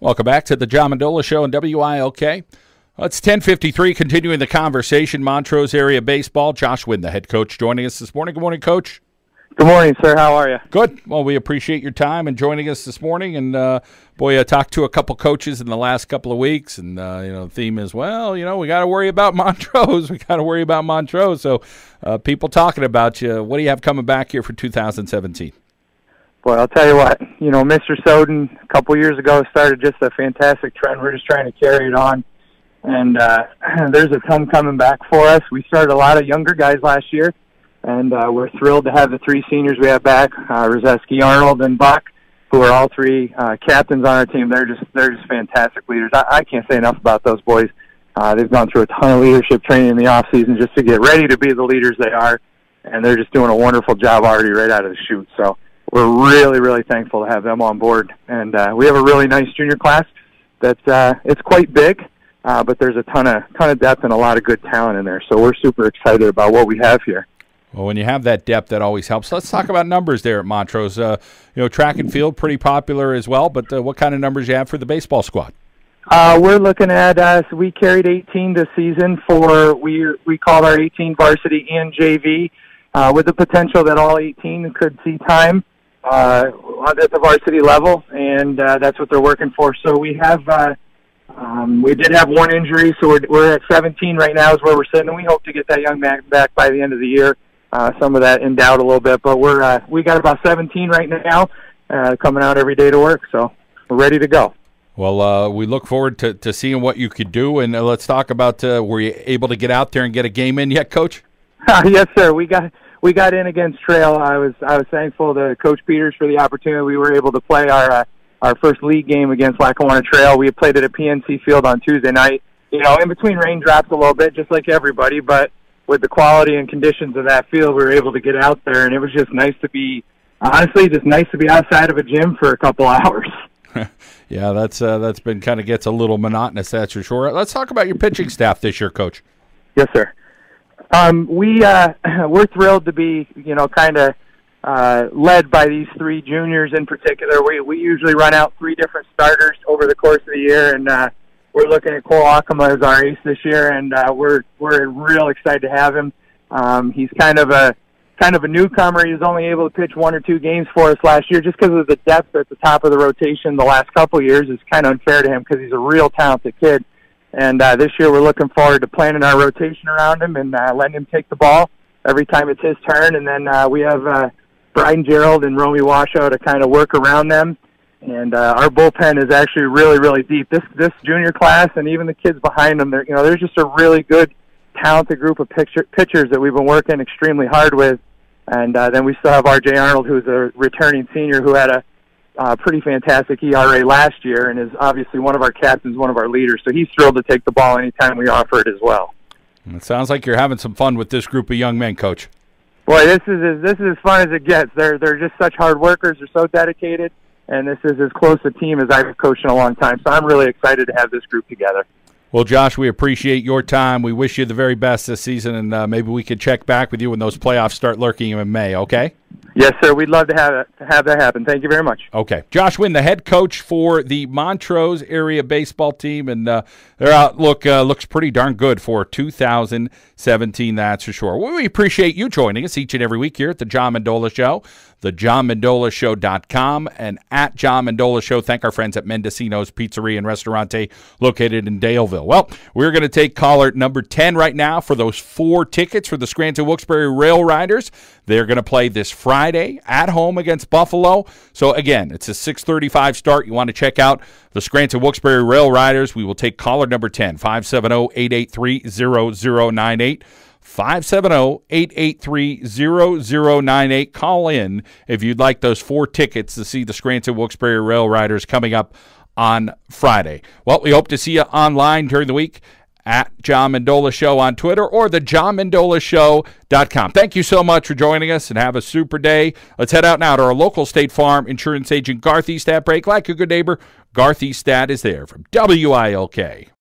Welcome back to the John Mendola Show on WILK. It's 10:53, continuing the conversation. Montrose area baseball. Josh Winn, the head coach, joining us this morning. Good morning, Coach. Good morning, sir. How are you? Good. Well, we appreciate your time and joining us this morning. And, I talked to a couple coaches in the last couple of weeks, and, the theme is, we got to worry about Montrose. We got to worry about Montrose. So people talking about you. What do you have coming back here for 2017? Boy, I'll tell you what. Mr. Soden a couple years ago started just a fantastic trend. We're just trying to carry it on. And there's a ton coming back for us. We started a lot of younger guys last year, and we're thrilled to have the three seniors we have back, Rozeski, Arnold, and Buck, who are all three captains on our team. They're just fantastic leaders. I can't say enough about those boys. They've gone through a ton of leadership training in the off season just to get ready to be the leaders they are, and they're just doing a wonderful job already right out of the chute. So we're really, really thankful to have them on board. And we have a really nice junior class that's it's quite big. But there's a ton of depth and a lot of good talent in there. So we're super excited about what we have here. Well, when you have that depth, that always helps. Let's talk about numbers there at Montrose. Track and field, pretty popular as well. But what kind of numbers you have for the baseball squad? We're looking at we carried 18 this season we called our 18 varsity and JV, with the potential that all 18 could see time at the varsity level, and that's what they're working for. So we have. We did have one injury, so we're at 17 right now is where we're sitting, and we hope to get that young man back by the end of the year. Some of that in doubt a little bit, but we got about 17 right now coming out every day to work, so we're ready to go. Well, we look forward to seeing what you could do, and let's talk about were you able to get out there and get a game in yet, Coach? Yes, sir. We got in against Trail. I was thankful to Coach Peters for the opportunity. We were able to play our first league game against Lackawanna Trail. We played it at PNC Field on Tuesday night. In between raindrops a little bit, just like everybody, but with the quality and conditions of that field, we were able to get out there, and it was just nice to be, honestly, just nice to be outside of a gym for a couple hours. Yeah, that's been kind of gets a little monotonous, that's for sure. Let's talk about your pitching staff this year, Coach. Yes, sir. We're thrilled to be, kind of led by these three juniors in particular. We usually run out three different starters over the course of the year, and we're looking at Cole Akama as our ace this year, and we're real excited to have him. He's kind of a newcomer. He was only able to pitch one or two games for us last year just because of the depth at the top of the rotation the last couple of years. Is kind of unfair to him because he's a real talented kid. And this year we're looking forward to planning our rotation around him and letting him take the ball every time it's his turn. And then we have Brian Gerald and Romy Washoe to kind of work around them. And our bullpen is actually really, really deep. This junior class and even the kids behind them, there's just a really good, talented group of pitchers that we've been working extremely hard with. And then we still have R.J. Arnold, who's a returning senior who had a pretty fantastic ERA last year and is obviously one of our captains, one of our leaders. So he's thrilled to take the ball anytime we offer it as well. It sounds like you're having some fun with this group of young men, Coach. Boy, this is as fun as it gets. They're just such hard workers. They're so dedicated, and this is as close a team as I've coached in a long time. So I'm really excited to have this group together. Well, Josh, we appreciate your time. We wish you the very best this season, and maybe we could check back with you when those playoffs start lurking in May, okay? Yes, sir. We'd love to have that happen. Thank you very much. Okay. Josh Winn, the head coach for the Montrose area baseball team, and their outlook looks pretty darn good for 2017, that's for sure. Well, we appreciate you joining us each and every week here at the John Mendola Show, thejohnmendolashow.com, and at John Mendola Show. Thank our friends at Mendocino's Pizzeria and Restaurante located in Daleville. Well, we're going to take caller number 10 right now for those 4 tickets for the Scranton-Wilkes-Barre Rail Riders. They're going to play this Friday at home against Buffalo. So, again, it's a 6:35 start. You want to check out the Scranton-Wilkes-Barre Rail Riders. We will take caller number 10, 570-883-0098. 570-883-0098. Call in if you'd like those 4 tickets to see the Scranton-Wilkes-Barre Rail Riders coming up on Friday. Well, we hope to see you online during the week at John Mendola Show on Twitter or the johnmendolashow.com. Thank you so much for joining us, and have a super day. Let's head out now to our local State Farm insurance agent, Garth Eastat. Break like a good neighbor. Garth Eastat is there from WILK.